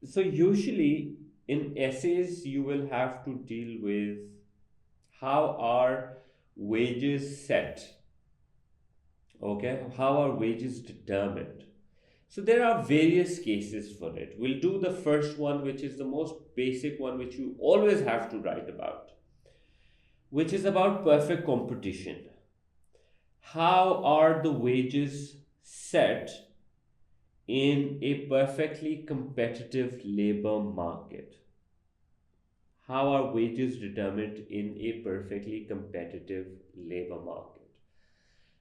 So usually in essays you will have to deal with how are wages set, okay? How are wages determined? So there are various cases for it. We'll do the first one, which is the most basic one, which you always have to write about, which is about perfect competition. How are the wages set in a perfectly competitive labor market? How are wages determined in a perfectly competitive labor market?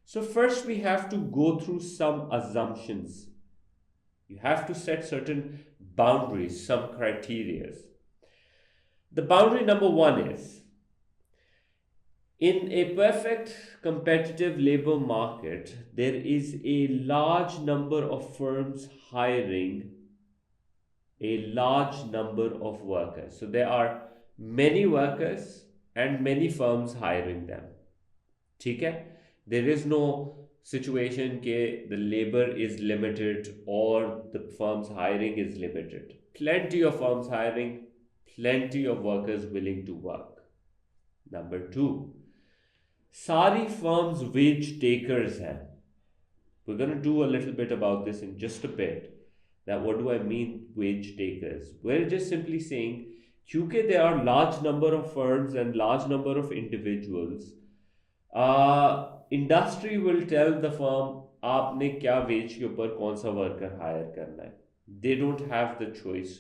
So, first we have to go through some assumptions. You have to set certain boundaries, some criterias. The boundary number one is in a perfect competitive labor market, there is a large number of firms hiring a large number of workers. So there are many workers and many firms hiring them. ठीक है? There is no situation के the labor is limited or the firms hiring is limited. Plenty of firms hiring, plenty of workers willing to work. Number two, सारी firms wage takers हैं. We're going to do a little bit about this in just a bit. That what do I mean wage takers? We're just simply saying क्योंकि there are large number of firms and large number of individuals, industry will tell the firm आपने क्या veg के ऊपर कौन सा worker hire करना है. They don't have the choice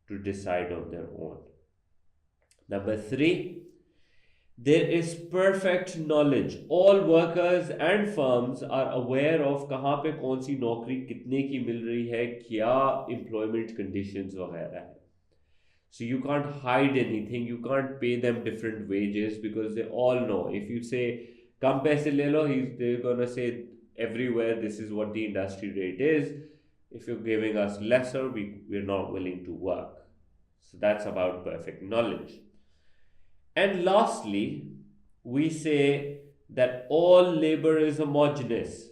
to decide on their own. Number three, there is perfect knowledge. All workers and firms are aware of कहाँ पे कौन सी नौकरी कितने की मिल रही है, क्या employment conditions वगैरह है. So you can't hide anything. You can't pay them different wages because they all know. If you say "Kam paise le lo," they're gonna say everywhere this is what the industry rate is. If you're giving us lesser, we're not willing to work. So that's about perfect knowledge. And lastly, we say that all labor is homogeneous.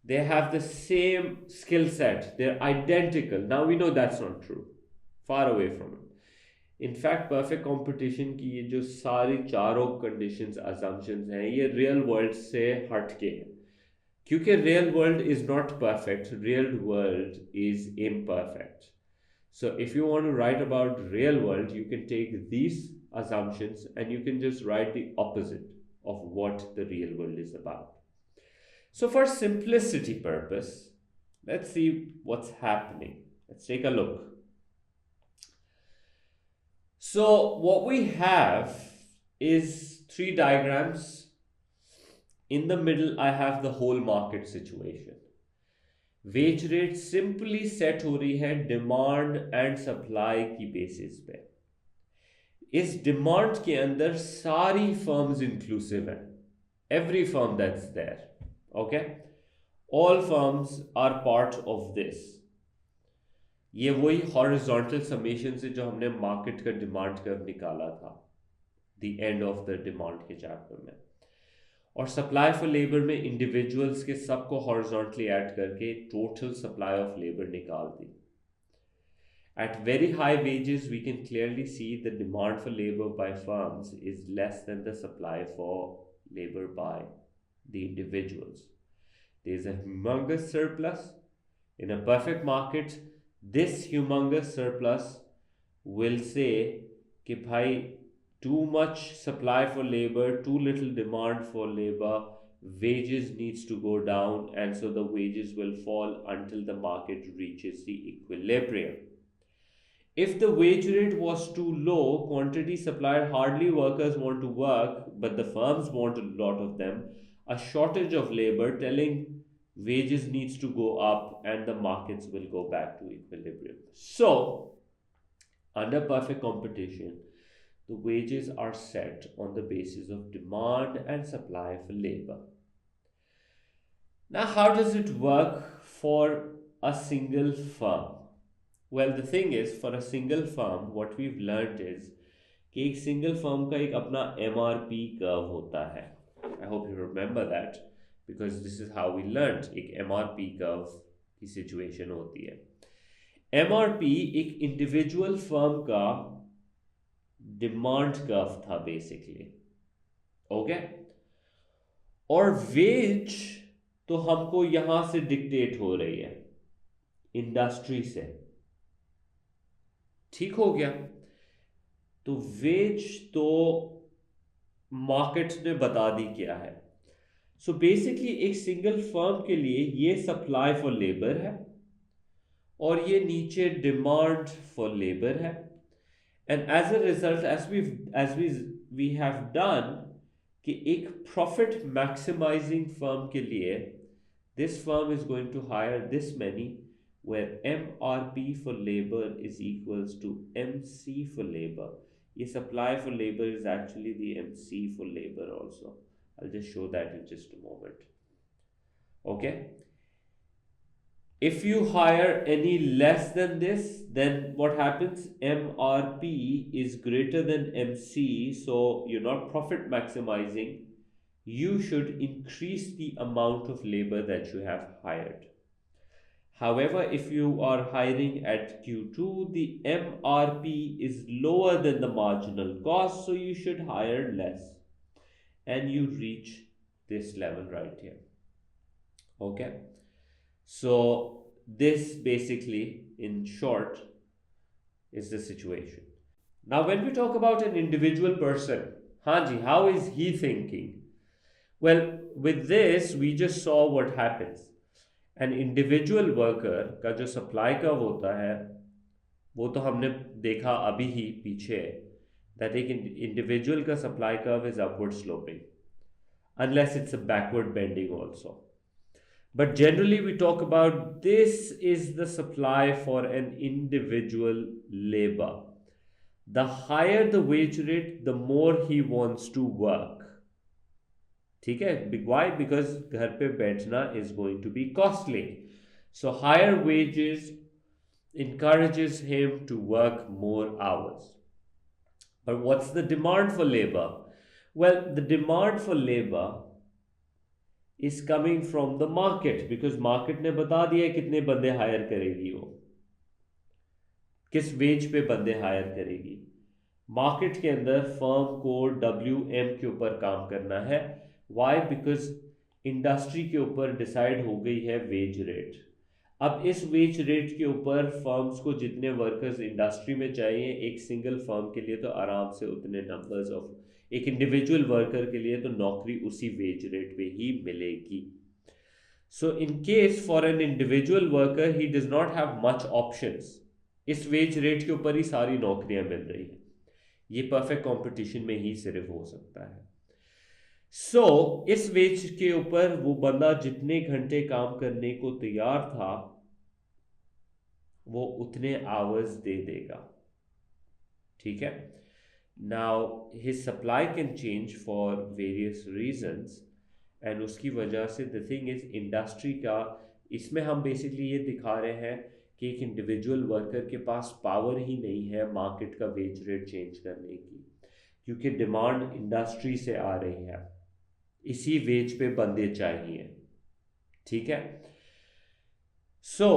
They have the same skill set. They're identical. Now we know that's not true. Far away from it. In fact perfect competition की ये जो सारी चारों conditions assumptions हैं ये real world से हट के हैं क्योंकि real world is not perfect real world is imperfect. So if you want to write about real world you can take these assumptions and you can just write the opposite of what the real world is about. So for simplicity purpose, let's see what's happening. Let's take a look. So what we have is three diagrams. In the middle, I have the whole market situation. Wage rate simply set हो रही है demand and supply की basis पे. इस demand के अंदर सारी firms inclusive हैं. Every firm that's there. Okay, all firms are part of this. ये वही हॉरिजॉन्टल समेशन से जो हमने मार्केट का डिमांड कर्व निकाला था the end of the demand के चैप्टर में. और सप्लाई फॉर लेबर में इंडिविजुअल्स के सबको हॉरिजॉन्टली ऐड करके टोटल सप्लाई ऑफ लेबर निकाल दी. At very high wages, we can clearly see the demand for labor by firms is less than the supply for labor by the individuals. There is a humongous surplus. In a perfect market, this humongous surplus will say कि भाई too much supply for labor, too little demand for labor, wages needs to go down, and so the wages will fall until the market reaches the equilibrium. If the wage rate was too low, quantity supplied, hardly workers want to work, but the firms want a lot of them, a shortage of labor telling wages needs to go up and the markets will go back to equilibrium. So, under perfect competition, the wages are set on the basis of demand and supply for labor. Now, how does it work for a single firm? Well, the thing is, for a single firm, what we've learned is कि एक single firm का एक अपना MRP curve होता है. I hope you remember that because this is how we learned. एक MRP curve की situation होती है. MRP एक इंडिविजुअल फर्म का डिमांड कर्व था बेसिकली, ओके। और वेज तो हमको यहां से डिक्टेट हो रही है इंडस्ट्री से, ठीक हो गया। तो वेज तो मार्केट्स ने बता दी क्या है। सो बेसिकली एक सिंगल फर्म के लिए ये सप्लाई फॉर लेबर है और ये नीचे डिमांड फॉर लेबर है। And as a result as we have done कि एक प्रॉफिट मैक्सिमाइजिंग फर्म के लिए this firm is going to hire this many, where MRP for labor is equals to MC for labor. ये supply for labor is actually the MC for labor also. I'll just show that in just a moment. Okay. If you hire any less than this, then what happens? MRP is greater than MC, so you're not profit maximizing. You should increase the amount of labor that you have hired. However, if you are hiring at Q2, the MRP is lower than the marginal cost, so you should hire less. And you reach this level right here. Okay. So, this basically, in short, is the situation. Now, when we talk about an individual person, Hanji, how is he thinking? Well, with this, we just saw what happens. N individual worker का जो supply curve होता है वो तो हमने देखा अभी ही पीछे, दैट एक इंडिविजुअल का supply curve is upward sloping unless it's a backward bending also, but generally we talk about this is the supply for an individual labour. The higher the wage rate the more he wants to work. ठीक है, why? Because घर पे बैठना is going to be costly, so higher wages encourages him to work more hours. But what's the demand for labor? Well, the demand for labor is coming from the market, because market ने बता दिया कितने बंदे higher करेगी, वो किस veg पे बंदे हायर करेगी. मार्केट के अंदर फर्म को WM के ऊपर काम करना है. वाई? बिकॉज इंडस्ट्री के ऊपर डिसाइड हो गई है वेज रेट. अब इस वेज रेट के ऊपर फर्म्स को जितने वर्कर्स इंडस्ट्री में चाहिए, एक सिंगल फर्म के लिए तो आराम से उतने नंबर्स ऑफ, एक इंडिविजुअल वर्कर के लिए तो नौकरी उसी वेज रेट पे ही मिलेगी. So in case for an individual worker he does not have much options. इस वेज रेट के ऊपर ही सारी नौकरियां मिल रही हैं. ये परफेक्ट कंपटीशन में ही सिर्फ हो सकता है. सो इस वेज के ऊपर वो बंदा जितने घंटे काम करने को तैयार था वो उतने आवर्स दे देगा. ठीक है. Now his supply can change for various reasons, and उसकी वजह से द थिंग इज इंडस्ट्री का, इसमें हम बेसिकली ये दिखा रहे हैं कि एक इंडिविजुअल वर्कर के पास पावर ही नहीं है मार्केट का वेज रेट चेंज करने की, क्योंकि डिमांड इंडस्ट्री से आ रही है, इसी वेज पे बंदे चाहिए. ठीक है. सो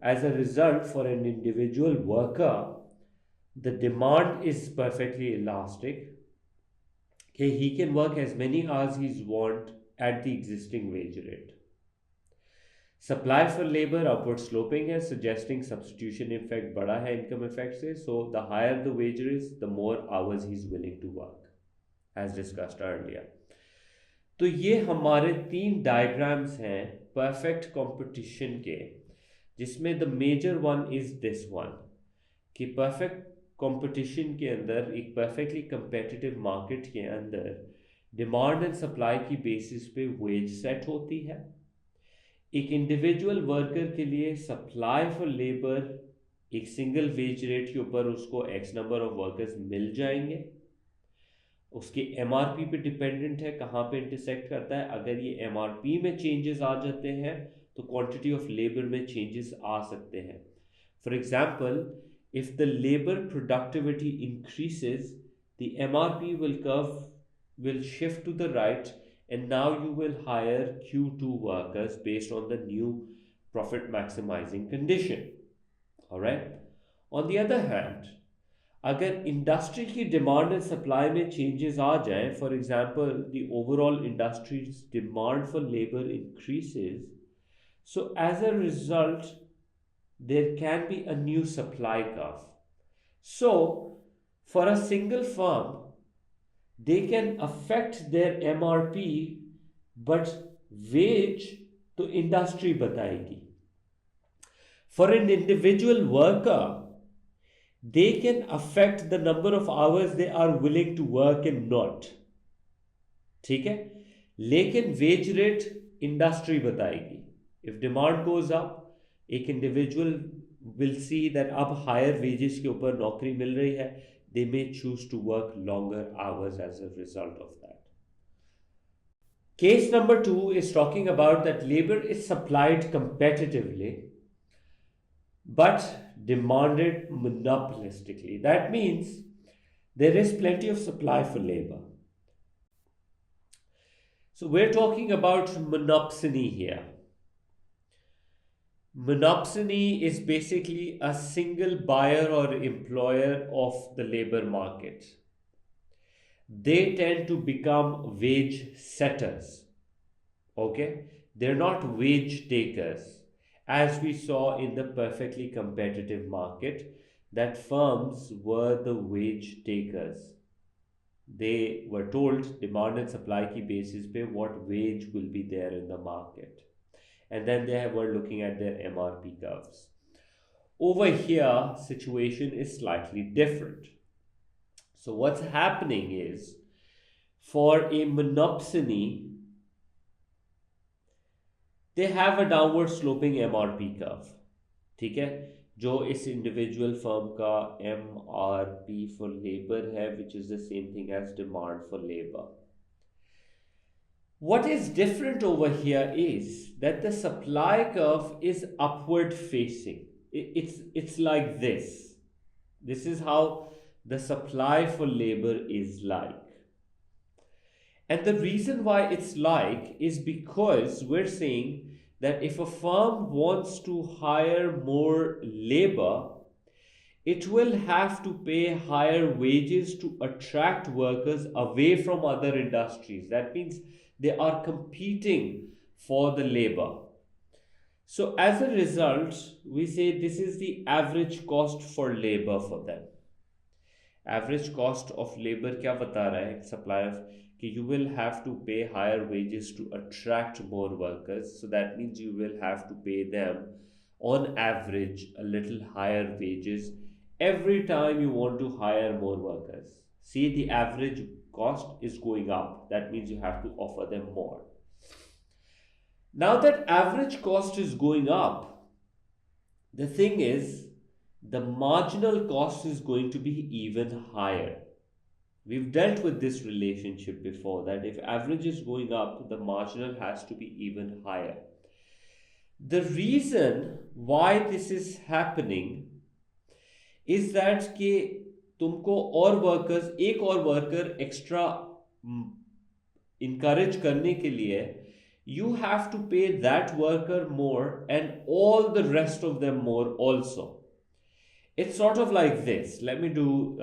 as a result, for an individual worker, the demand is perfectly elastic. Okay, he can work as many hours he want at the existing wage rate. Supply for labor upward sloping है, suggesting substitution effect बड़ा है income effect से. So the higher the wage is, the more hours he is willing to work, as discussed earlier. तो ये हमारे 3 diagrams हैं perfect competition के, जिसमें the major one is this one, कि परफेक्ट कंपटीशन के अंदर, एक परफेक्टली कंपेटिटिव मार्केट के अंदर डिमांड एंड सप्लाई की बेसिस पे वेज सेट होती है. एक इंडिविजुअल वर्कर के लिए सप्लाई फॉर लेबर, एक सिंगल वेज रेट के ऊपर उसको एक्स नंबर ऑफ वर्कर्स मिल जाएंगे. उसके MRP पे डिपेंडेंट है, कहाँ पे इंटरसेक्ट करता है. अगर ये MRP में चेंजेस आ जाते हैं तो क्वांटिटी ऑफ लेबर में चेंजेस आ सकते हैं. For example, if the labour productivity increases, the MRP will shift to the right, and now you will hire Q2 workers based on the new profit maximizing condition. Alright? On the other hand, अगर industry की demand and supply में changes आ जाएं, for example the overall industries demand for labour increases, so as a result there can be a new supply curve. So for a single firm, they can affect their MRP, but wage तो industry बताएगी. For an individual worker, they can affect the number of hours they are willing to work and not. ठीक है, लेकिन wage rate industry बताएगी. If demand goes up, एक individual will see that अब higher wages के ऊपर नौकरी मिल रही है, they may choose to work longer hours as a result of that. Case number 2 is talking about that labor is supplied competitively but demanded monopolistically. That means there is plenty of supply for labor. So we're talking about monopsony here. Monopsony is basically a single buyer or employer of the labor market. They tend to become wage setters. Okay? They're not wage takers. As we saw in the perfectly competitive market, that firms were the wage takers. They were told demand and supply ki basis pe what wage will be there in the market. And then they were looking at their MRP curves. Over here, situation is slightly different. So what's happening is, for a monopsony, they have a downward sloping MRP curve. ठीक है, जो इस individual firm का MRP for labor है, which is the same thing as demand for labor. What is different over here is that the supply curve is upward facing. It's like this. This is how the supply for labor is like. And the reason why it's like is because we're saying that if a firm wants to hire more labor, it will have to pay higher wages to attract workers away from other industries. That means they are competing for the labor. So as a result, we say this is the average cost for labor for them. Average cost of labor क्या बता रहा है supplier कि you will have to pay higher wages to attract more workers. So that means you will have to pay them on average a little higher wages every time you want to hire more workers. See, the average cost is going up. That means you have to offer them more. Now that average cost is going up, the thing is, the marginal cost is going to be even higher. We've dealt with this relationship before, that if average is going up, the marginal has to be even higher. The reason why this is happening is that कि तुमको और workers, एक और worker extra encourage करने के लिए, you have to pay that worker more and all the rest of them more also. It's sort of like this. Let me do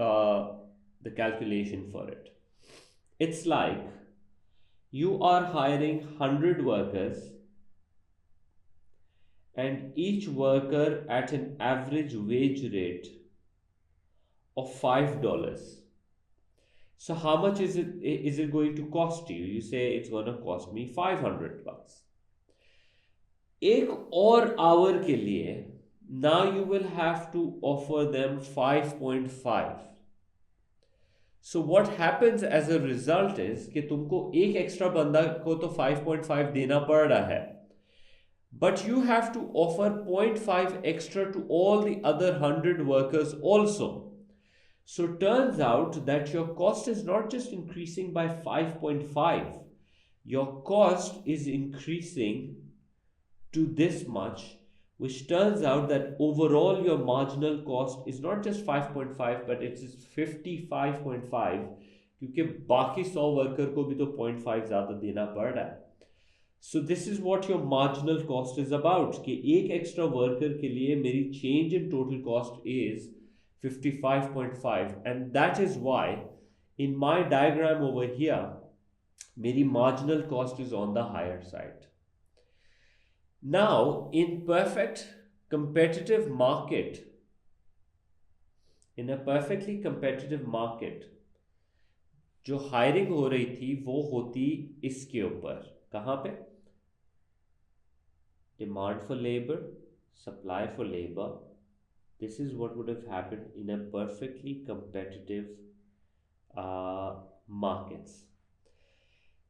the calculation for it. It's like you are hiring 100 workers and each worker at an average wage rate of $5. So how much is it going to cost you? You say it's going to cost me $500. एक और hour के लिए, now you will have to offer them 5.5. So what happens as a result is कि तुमको एक extra बंदा को तो 5.5 देना पड़ रहा है, but you have to offer 0.5 extra to all the other 100 workers also. So turns out that your cost is not just increasing by 5.5, your cost is increasing to this much, which turns out that overall your marginal cost is not just 5.5 but it's 55.5, क्योंकि बाकी 100 worker को भी तो 0.5 ज़्यादा देना पड़ रहा है. So this is what your marginal cost is about कि एक एक्स्ट्रा वर्कर के लिए मेरी change in total cost is 55.5 and that is why in my diagram over here मेरी marginal cost is on the higher side. Now in perfect competitive market, in a perfectly competitive market, जो hiring हो रही थी वो होती इसके ऊपर, कहाँ पे? Demand for labor, supply for labor. This is what would have happened in a perfectly competitive markets.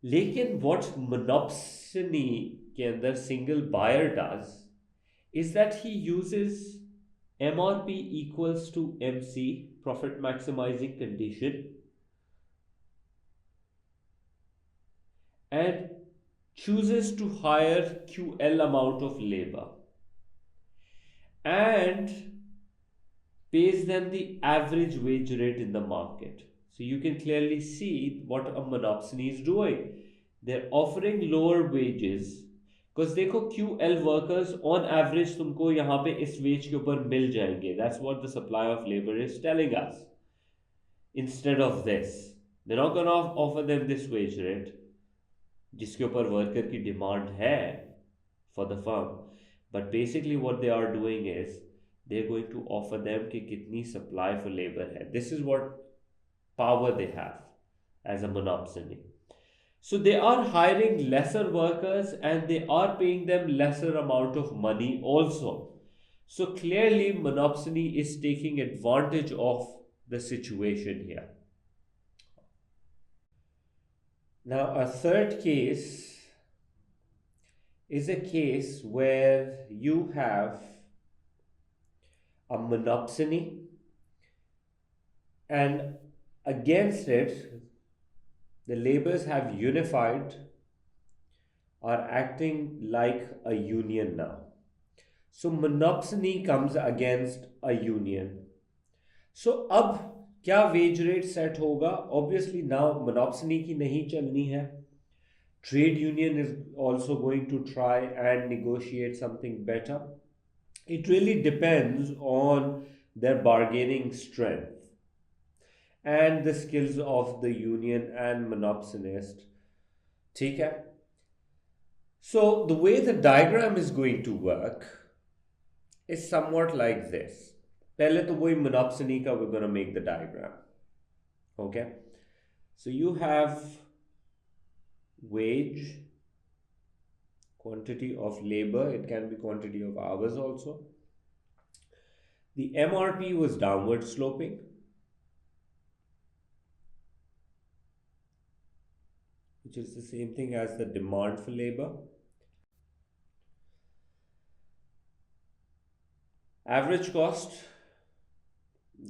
लेकिन what monopsony के अंदर single buyer does is that he uses MRP equals to MC, profit maximizing condition, and chooses to hire QL amount of labor and pays them the average wage rate in the market. So you can clearly see what a monopsony is doing. They're offering lower wages because देखो QL workers on average तुमको यहाँ पे इस wage के ऊपर मिल जाएंगे. That's what the supply of labor is telling us. Instead of this, they're not going to offer them this wage rate जिसके ऊपर worker की demand है for the firm. But basically what they are doing is they're going to offer them कि कितनी supply for labor है. This is what power they have as a monopsony. So they are hiring lesser workers and they are paying them lesser amount of money also. So clearly monopsony is taking advantage of the situation here. Now a third case is a case where you have a monopsony and against it the laborers have unified, are acting like a union now. So monopsony comes against a union. So अब क्या wage rate set होगा? Obviously now monopsony की नहीं चलनी है. Trade union is also going to try and negotiate something better. It really depends on their bargaining strength and the skills of the union and monopsonist. ठीक है? So the way the diagram is going to work is somewhat like this. पहले तो वही monopsony का we're going to make the diagram. Okay? So you have wage, quantity of labor, it can be quantity of hours also. The MRP was downward sloping. Which is the same thing as the demand for labor. Average cost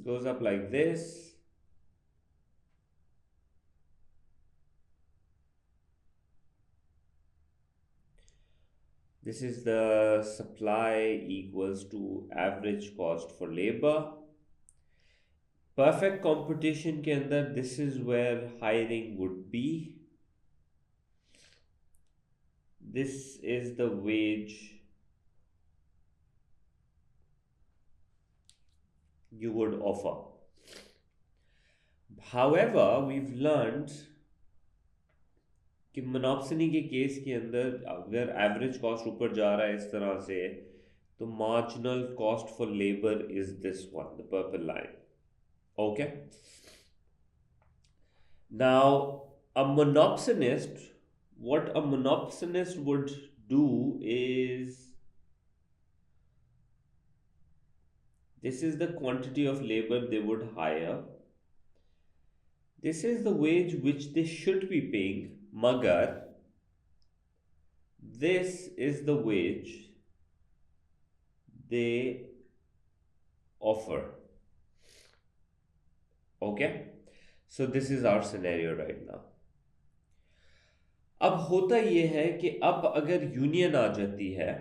goes up like this. This is the supply equals to average cost for labor. Perfect competition के अंदर this is where hiring would be. This is the wage you would offer. However, we've learned कि monopsony के case के अंदर अगर average cost ऊपर जा रहा है इस तरह से तो marginal cost for labor is this one, the purple line. Okay? Now, a monopsonist, what a monopsonist would do is this is the quantity of labor they would hire. This is the wage which they should be paying. Magar, this is the wage they offer. Okay? So this is our scenario right now. अब होता यह है कि अब अगर union आ जाती है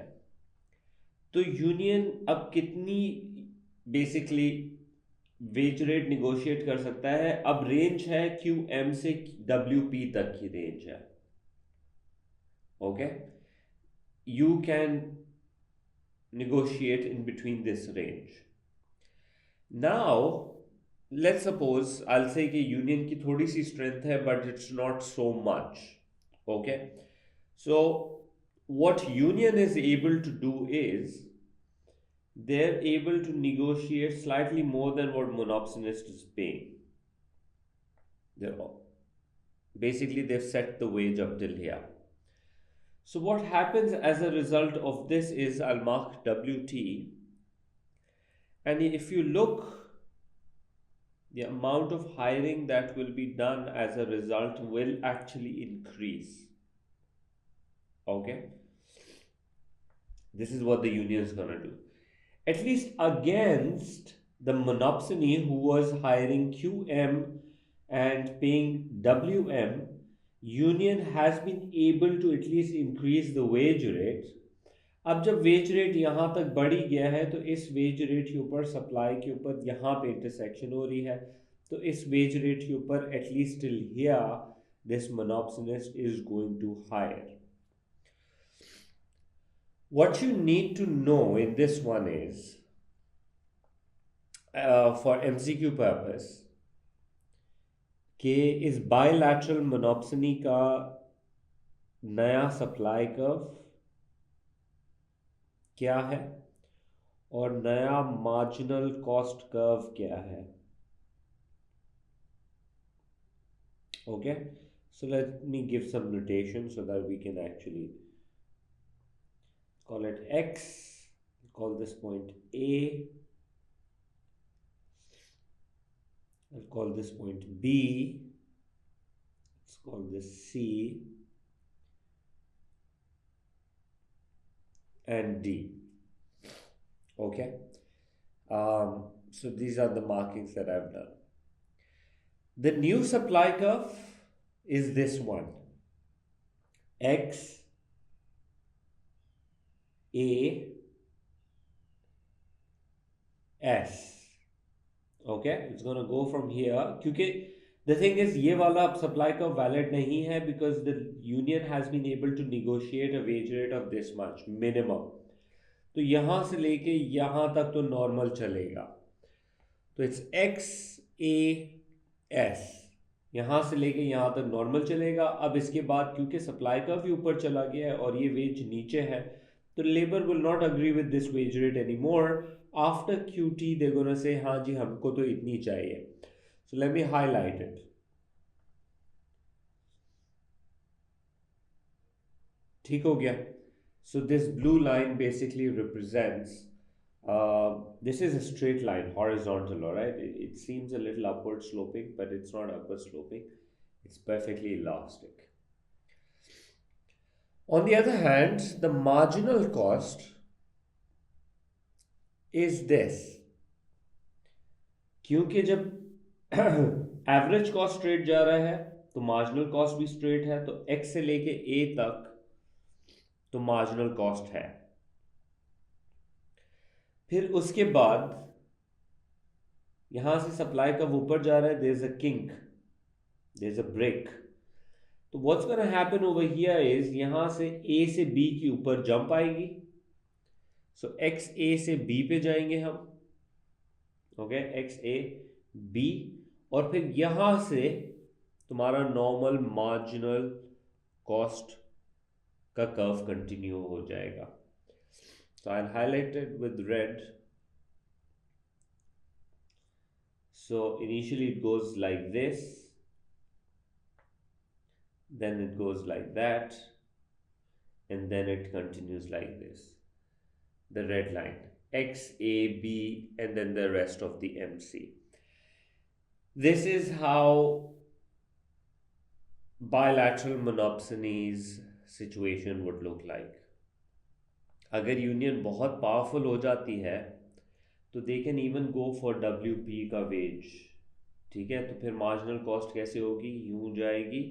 तो यूनियन अब कितनी बेसिकली वेज रेट निगोशिएट कर सकता है. अब रेंज है QM से WP तक की रेंज है. Okay, you can negotiate in between this range. Now let's suppose I'll say कि यूनियन की थोड़ी सी स्ट्रेंथ है but it's not so much. Okay, so what union is able to do is they're able to negotiate slightly more than what monopsonist is paying. They're basically they've set the wage up till here. So what happens as a result of this is I'll mark WT, and if you look, the amount of hiring that will be done as a result will actually increase. Okay, this is what the union is gonna do. At least against the monopsony who was hiring QM and paying WM, union has been able to at least increase the wage rate. अब जब wage rate यहाँ तक बढ़ ही गया है तो इस wage rate के ऊपर सप्लाई के ऊपर यहाँ पे इंटरसेक्शन हो रही है, तो इस वेज रेट के ऊपर at least till here this monopsonist is going to hire. What you need to know in this one is for MCQ purpose कि इस बायलैटरल मोनोप्सनी का नया सप्लाई कर्व क्या है और नया मार्जिनल कॉस्ट कर्व क्या है. Okay, so let me give some notation so that we can actually call it X, call this point A, I'll call this point B, let's call this C, and D. Okay, so these are the markings that I've done. The new supply curve is this one, X A S. Okay, it's going to go from here क्योंकि the thing is ये वाला अब supply curve valid नहीं है because the union has been able to negotiate a wage rate of this much minimum. तो यहाँ से लेके यहाँ तक तो नॉर्मल चलेगा, तो इट्स एक्स ए एस, यहाँ से लेके यहाँ तक नॉर्मल चलेगा. अब इसके बाद क्योंकि सप्लाई का भी ऊपर चला गया है और ये वेज नीचे है, तो labour will not agree with this wage rate any more. After QT they gonna say हाँ जी हमको तो इतनी चाहिए. So let me highlight it. ठीक हो गया. So this blue line basically represents, this is a straight line, horizontal, all right? It seems a little upward sloping, but it's not upward sloping. It's perfectly elastic. On the other hand, the marginal cost is this. क्योंकि जब average cost straight जा रहा है तो marginal cost भी straight है, तो x से लेके a तक तो मार्जिनल कॉस्ट है. फिर उसके बाद यहां से सप्लाई का ऊपर जा रहा है, there is a kink, there is a break. तो what's gonna happen over here is यहां से ए से बी के ऊपर जंप आएगी. सो एक्स ए से बी पे जाएंगे हम. ओके, एक्स ए बी, और फिर यहां से तुम्हारा नॉर्मल मार्जिनल कॉस्ट का कर्व कंटिन्यू हो जाएगा. So I'll highlight it with red. So initially it goes like this, then it goes like that, and then it continues like this. The red line, X, A, B, and then the rest of the MC. This is how bilateral monopsonies situation would look like. अगर union बहुत powerful हो जाती है तो they can even go for WP का veg. ठीक है, तो फिर मार्जिनल कॉस्ट कैसे होगी, यूं जाएगी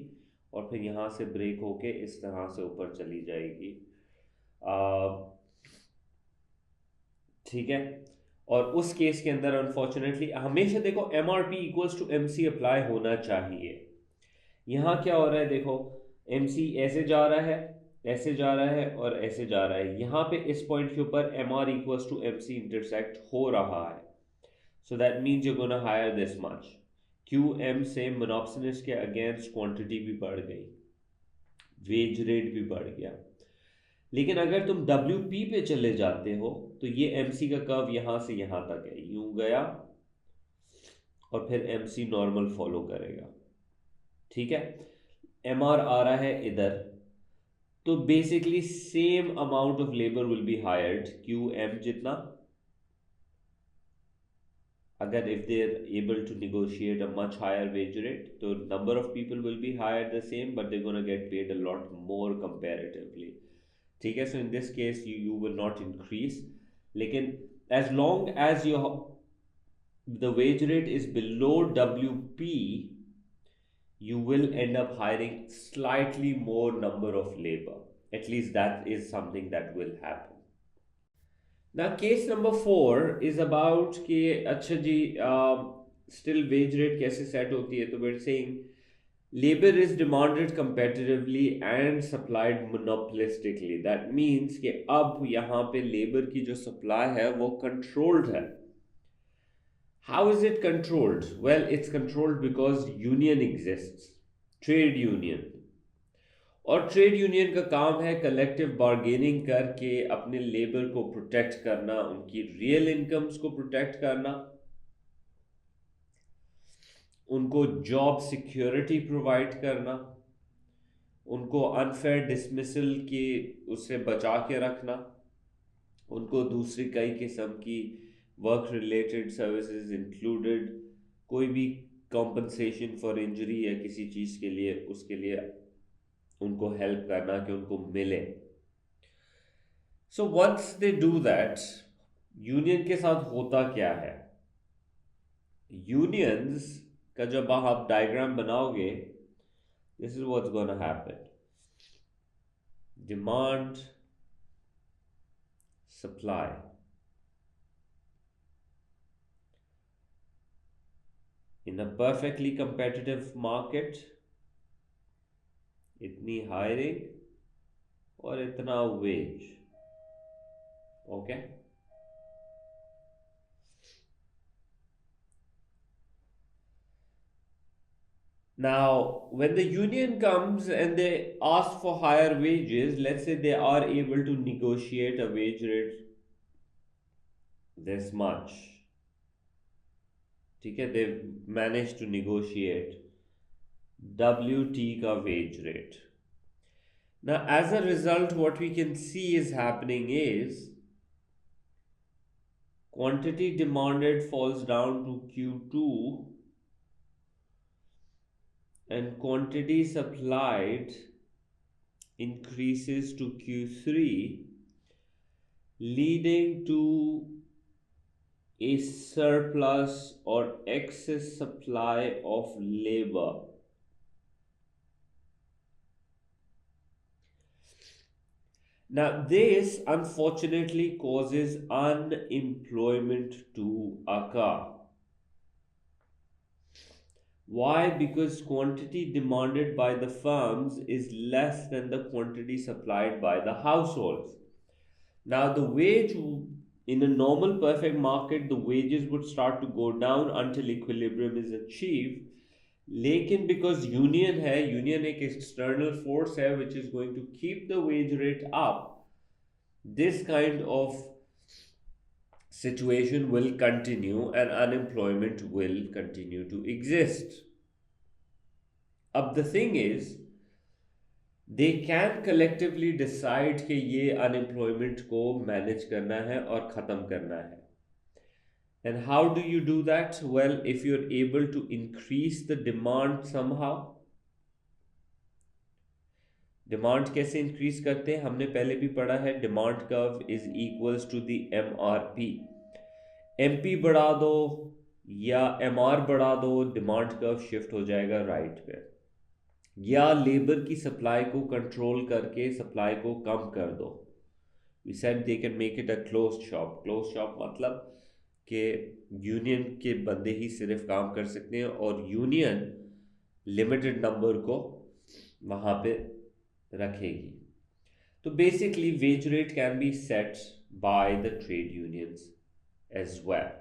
और फिर यहाँ से ब्रेक होके इस तरह से ऊपर चली जाएगी. ठीक है, और उस केस के अंदर अनफॉर्चुनेटली हमेशा देखो MRP equals to MC apply होना चाहिए. यहाँ क्या हो रहा है, देखो MC ऐसे जा रहा है, ऐसे जा रहा है और ऐसे जा रहा है, यहाँ पे इस पॉइंट के ऊपर M R equals to M C intersect हो रहा है, so that means you gonna hire this much. Q M से मोनोप्सिनिस के अगेंस्ट क्वांटिटी भी बढ़ गई, वेज रेट भी बढ़ गया। लेकिन अगर तुम डब्ल्यू पी पे चले जाते हो तो ये एम सी का कर्व यहाँ से यहाँ तक है, यूं गया और फिर एम सी नॉर्मल फॉलो करेगा, ठीक है। एम आर आ रहा है इधर, तो basically same amount of labour will be hired, Q M जितना, अगर if they are able to negotiate a much higher wage rate, तो number of people will be hired the same but they're going to get paid a lot more comparatively, ठीक है। so in this case you will not increase, लेकिन as long as your the wage rate is below WP, you will end up hiring slightly more number of labor, at least that is something that will happen. Now, case number 4 is about कि अच्छा जी still wage rate कैसे set होती है, तो we're saying labor is demanded competitively and supplied monopolistically. That means कि अब यहाँ पे labor की जो supply है वो controlled है. How is it controlled? Well, it's controlled because union exists, trade union. और ट्रेड यूनियन का काम है कलेक्टिव बार्गेनिंग करके अपने लेबर को प्रोटेक्ट करना, उनकी रियल इनकम्स को प्रोटेक्ट करना, उनको जॉब सिक्योरिटी प्रोवाइड करना, उनको अनफेयर डिसमिसल के उससे बचा के रखना, उनको दूसरी कई किस्म की वर्क रिलेटेड सर्विसेज इंक्लूडेड कोई भी कॉम्पनसेशन फॉर इंजरी या किसी चीज़ के लिए उसके लिए उनको हेल्प करना कि उनको मिले। So once they do that, union के साथ होता क्या है, यूनियंस का जब आप डायग्राम बनाओगे, this is what's gonna happen, demand supply, in a perfectly competitive market इतनी हायरिंग और इतना wage, okay. Now, when the union comes and they ask for higher wages, let's say they are able to negotiate a wage rate this much, ठीक है, they managed to negotiate WT का wage rate. Now, as a result, what we can see is happening is quantity demanded falls down to Q2 and quantity supplied increases to Q3, leading to a surplus or excess supply of labor. Now, this unfortunately causes unemployment to occur. Why? Because quantity demanded by the firms is less than the quantity supplied by the households. Now, the wage in a normal perfect market, the wages would start to go down until equilibrium is achieved. लेकिन because union है, union एक external force है which is going to keep the wage rate up, this kind of situation will continue and unemployment will continue to exist. अब the thing is, they can collectively decide कि ये unemployment को manage करना है और ख़त्म करना है. And how do you do that? Well, if you're able to increase the demand somehow. Demand कैसे इंक्रीज करते हैं, हमने पहले भी पढ़ा है, demand curve is equals to the MRP. MP बढ़ा दो या MR बढ़ा दो, डिमांड कर्व शिफ्ट हो जाएगा राइट पे, या लेबर की सप्लाई को कंट्रोल करके सप्लाई को कम कर दो. We said they can make it a closed shop. Closed shop मतलब कि यूनियन के बंदे ही सिर्फ काम कर सकते हैं और यूनियन लिमिटेड नंबर को वहाँ पे रखेगी. So basically, wage rate can be set by the trade unions as well.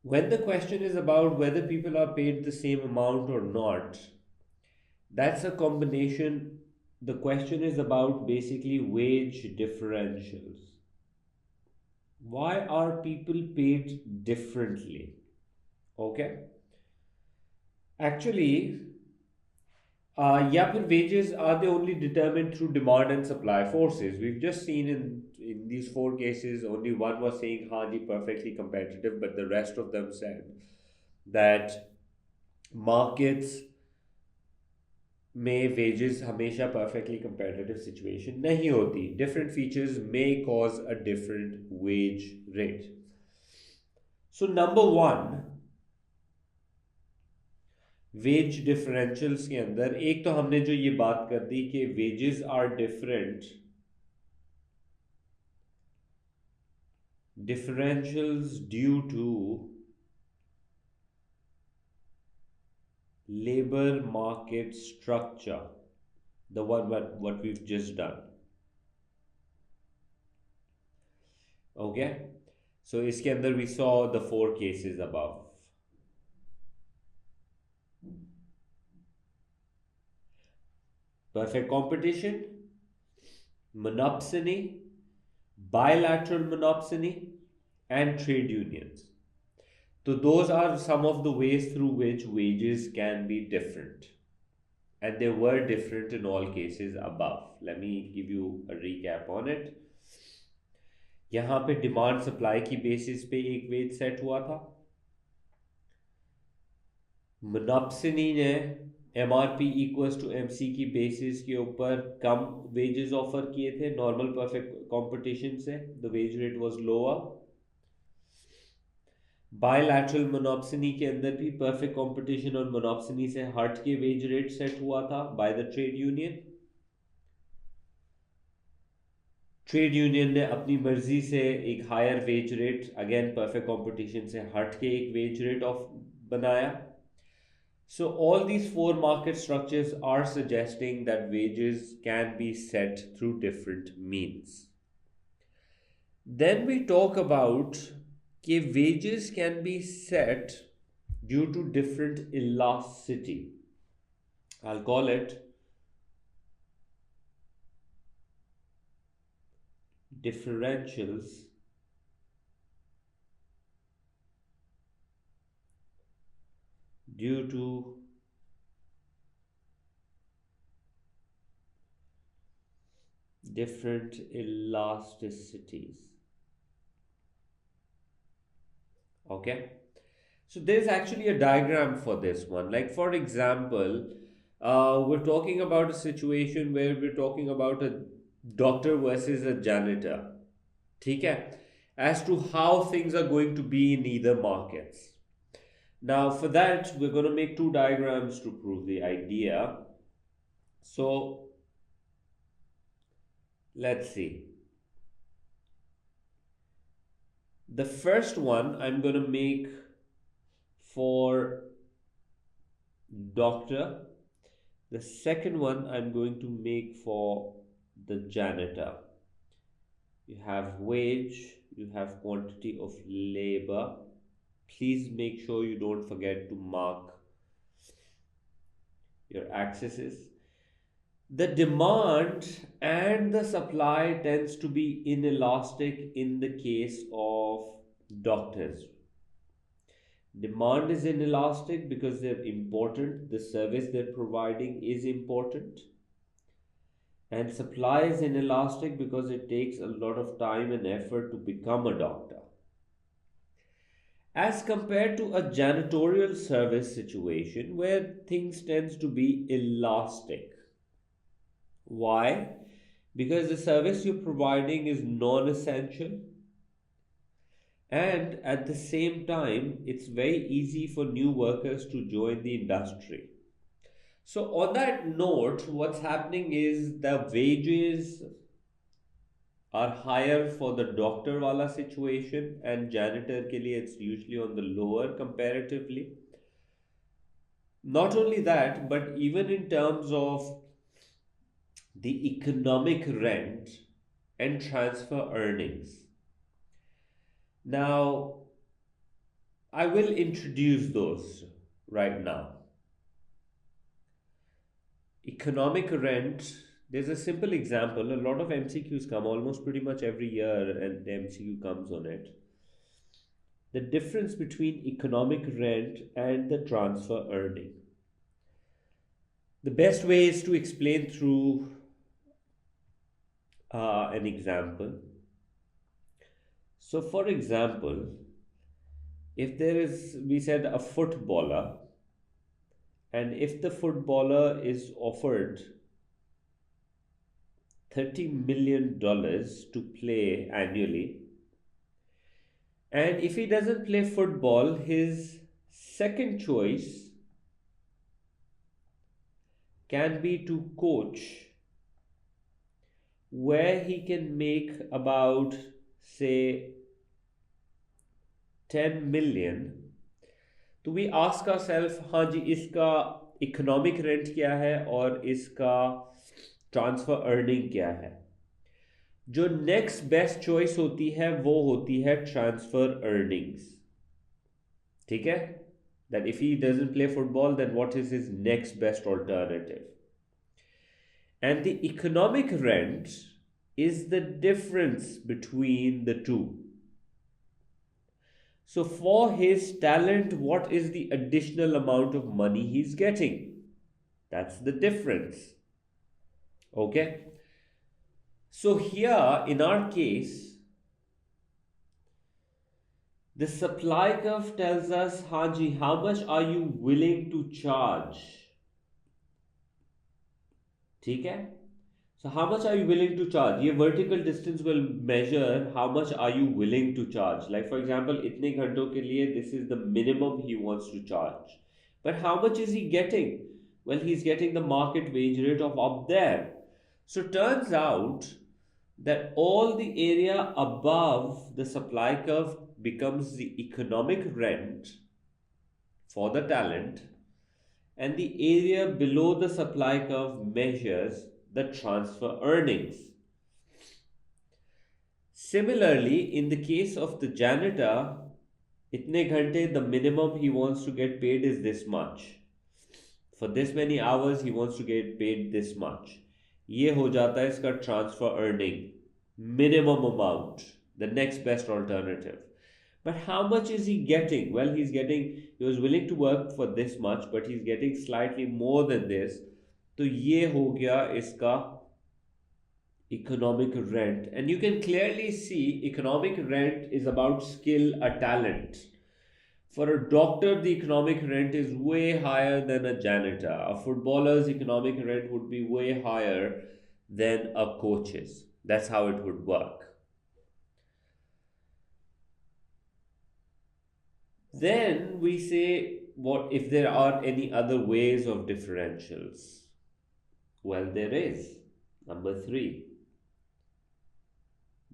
When the question is about whether people are paid the same amount or not, that's a combination. The question is about basically wage differentials. Why are people paid differently? Okay. Actually, yeah, but wages are they only determined through demand and supply forces? We've just seen in these four cases, only one was saying, "Haji, perfectly competitive," but the rest of them said that markets में wages हमेशा perfectly competitive situation नहीं होती. Different features may cause a different wage rate. So number one, wage differentials के अंदर एक तो हमने जो ये बात कर दी कि wages are different differentials due to labor market structure, the one what we've just done. Okay, so इसके अंदर we saw the four cases above. Perfect competition, monopsony, bilateral monopsony, and trade unions. So those are some of the ways through which wages can be different. And they were different in all cases above. Let me give you a recap on it. यहाँ पे demand supply की basis पे एक veg set हुआ था. Monopsony ने MRP equals to MC की basis के ऊपर कम वेजेस ऑफर किए थे नॉर्मल परफेक्ट कंपटीशन से. The wage rate was lower. Bilateral monopsony के अंदर भी परफेक्ट कंपटीशन और मोनोप्सिनी से हट के वेज रेट सेट हुआ था by the trade union. Trade union ने अपनी मर्जी से एक higher wage rate again perfect competition से हट के एक वेज रेट ऑफ बनाया. So all these four market structures are suggesting that wages can be set through different means. Then we talk about कि wages can be set due to different elasticity. I'll call it differentials due to different elasticities. Okay, so there's actually a diagram for this one. Like for example, we're talking about a situation where we're talking about a doctor versus a janitor. ठीक है, as to how things are going to be in either markets. Now for that we're going to make two diagrams to prove the idea. So let's see. The first one I'm going to make for doctor. The second one I'm going to make for the janitor. You have wage, you have quantity of labor. Please make sure you don't forget to mark your axes. The demand and the supply tends to be inelastic in the case of doctors. Demand is inelastic because they're important, the service they're providing is important. And supply is inelastic because it takes a lot of time and effort to become a doctor. As compared to a janitorial service situation where things tends to be elastic. Why? Because the service you're providing is non-essential, and at the same time it's very easy for new workers to join the industry. So on that note, what's happening is the wages are higher for the doctor wala situation, and janitor ke liye it's usually on the lower comparatively. Not only that, but even in terms of the economic rent, and transfer earnings. Now, I will introduce those right now. Economic rent, there's a simple example. A lot of MCQs come almost pretty much every year, and the MCQ comes on it. The difference between economic rent and the transfer earning. The best way is to explain through an example. So, for example, if there is, we said, a footballer, and if the footballer is offered $30 million to play annually, and if he doesn't play football, his second choice can be to coach, where he can make about, say, 10 million. तो we ask ourselves, हाँ जी, इसका economic rent क्या है और इसका transfer earning क्या है. जो नेक्स्ट बेस्ट चॉइस होती है वो होती है ट्रांसफर अर्निंग्स. ठीक है, that if he doesn't play football, then what is his next best alternative? And the economic rent is the difference between the two. So for his talent, what is the additional amount of money he's getting? That's the difference. Okay. So here in our case, the supply curve tells us, Haji, how much are you willing to charge? ठीक है? So how much are you willing to charge? ये vertical distance will measure how much are you willing to charge. Like for example, इतने घंटों के लिए this is the minimum he wants to charge. But how much is he getting? Well, he's getting the market wage rate of up there. So turns out that all the area above the supply curve becomes the economic rent for the talent, and the area below the supply curve measures the transfer earnings. Similarly, in the case of the janitor, itne ghante, the minimum he wants to get paid is this much. For this many hours, he wants to get paid this much. ये हो जाता है इसका transfer earning, minimum amount, the next best alternative. But how much is he getting? Well, he was willing to work for this much, but he's getting slightly more than this. तो ये हो गया इसका economic rent. And you can clearly see economic rent is about skill, a talent. For a doctor, the economic rent is way higher than a janitor. A footballer's economic rent would be way higher than a coach's. That's how it would work. Then we say, what if there are any other ways of differentials? Well, there is. Number 3.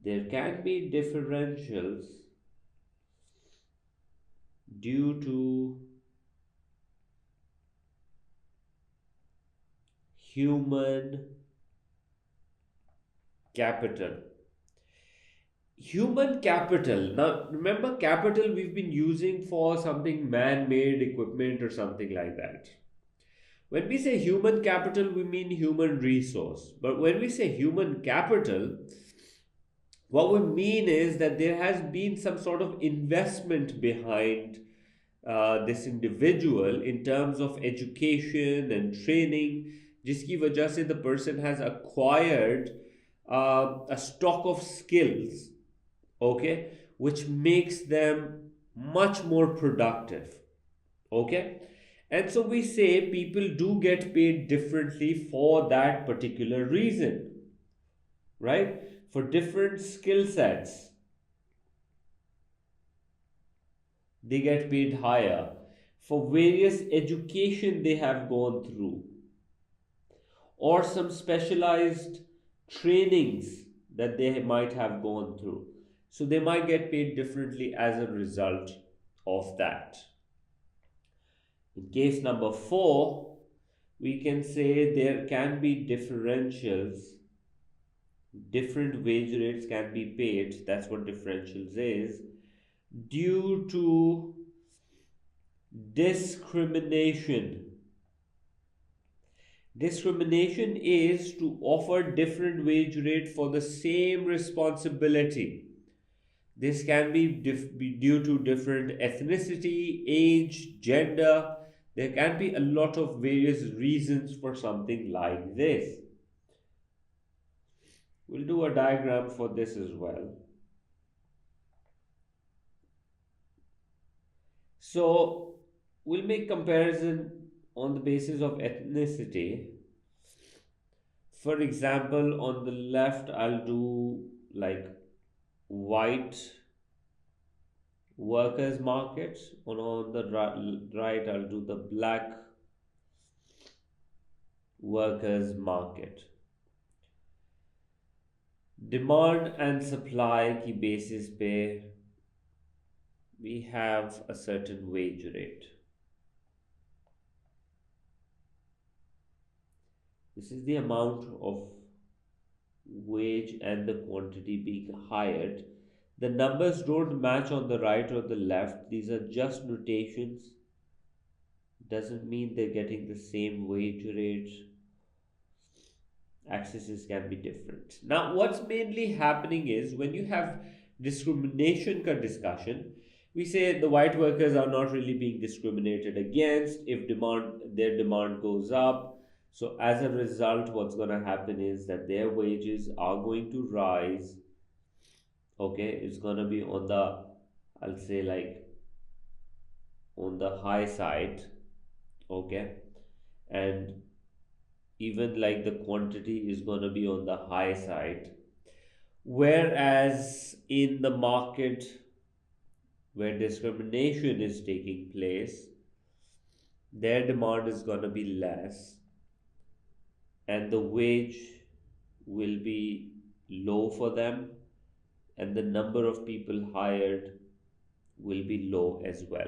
There can be differentials due to human capital. Human capital. Now, remember, capital we've been using for something man-made equipment or something like that. When we say human capital, we mean human resource. But when we say human capital, what we mean is that there has been some sort of investment behind this individual in terms of education and training, जिसकी वजह से the person has acquired a stock of skills, okay, which makes them much more productive, okay. And so we say people do get paid differently for that particular reason, right? For different skill sets, they get paid higher. For various education they have gone through, or some specialized trainings that they might have gone through. So they might get paid differently as a result of that. In case number 4, we can say there can be differentials, different wage rates can be paid, that's what differentials is, due to discrimination. Discrimination is to offer different wage rate for the same responsibility. This can be due to different ethnicity, age, gender. There can be a lot of various reasons for something like this. We'll do a diagram for this as well. So we'll make comparison on the basis of ethnicity. For example, on the left, I'll do like white workers market, and on the right, I'll do the black workers market. Demand and supply की basis पे we have a certain wage rate. This is the amount of wage and the quantity being hired. The numbers don't match on the right or the left. These are just notations. Doesn't mean they're getting the same wage rate. Accesses can be different. Now, what's mainly happening is when you have discrimination ka discussion, we say the white workers are not really being discriminated against if their demand goes up. So as a result, what's going to happen is that their wages are going to rise. Okay, it's going to be on the, I'll say like on the high side. Okay, and even like the quantity is going to be on the high side, whereas in the market where discrimination is taking place, their demand is going to be less and the wage will be low for them, and the number of people hired will be low as well.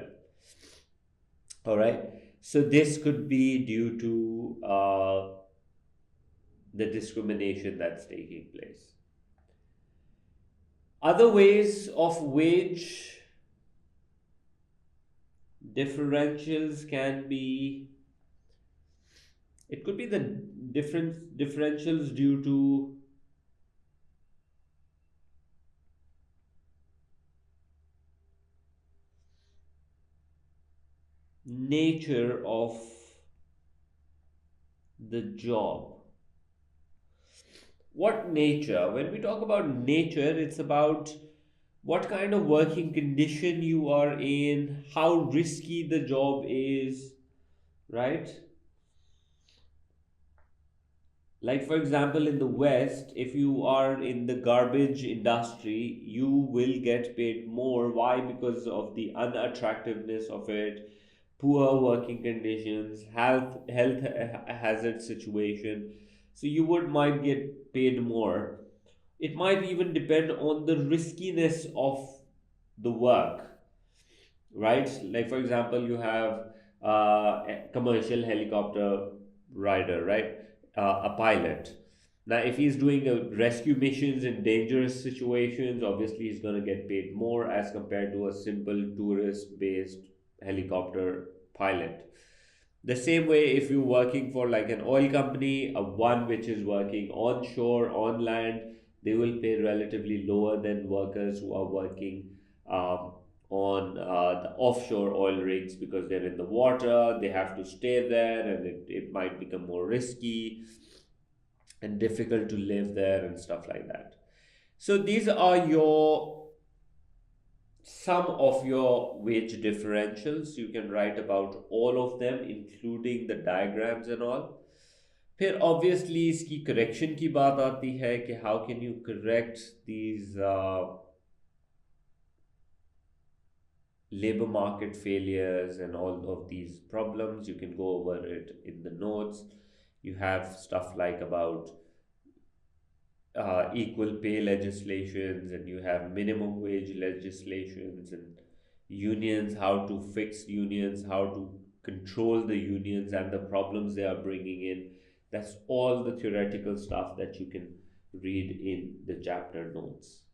All right, so this could be due to the discrimination that's taking place. Other ways of wage differentials can be, it could be the different differentials due to nature of the job. What nature? When we talk about nature, it's about what kind of working condition you are in, how risky the job is, right? Like, for example, in the West, if you are in the garbage industry, you will get paid more. Why? Because of the unattractiveness of it, poor working conditions, health hazard situation. So you would might get paid more. It might even depend on the riskiness of the work, right? Like, for example, you have a commercial helicopter rider, right? A pilot. Now, if he's doing rescue missions in dangerous situations, obviously he's going to get paid more as compared to a simple tourist based helicopter pilot. The same way, if you're working for like an oil company, a one which is working onshore, on land, they will pay relatively lower than workers who are working um, on the offshore oil rigs because they're in the water, they have to stay there, and it might become more risky and difficult to live there and stuff like that. So, these are your some of your wage differentials. You can write about all of them including the diagrams and all. फिर obviously इसकी correction की बात आती है कि how can you correct these labor market failures and all of these problems. You can go over it in the notes. You have stuff like about equal pay legislations, and you have minimum wage legislations, and unions, how to fix unions, how to control the unions and the problems they are bringing in. That's all the theoretical stuff that you can read in the chapter notes.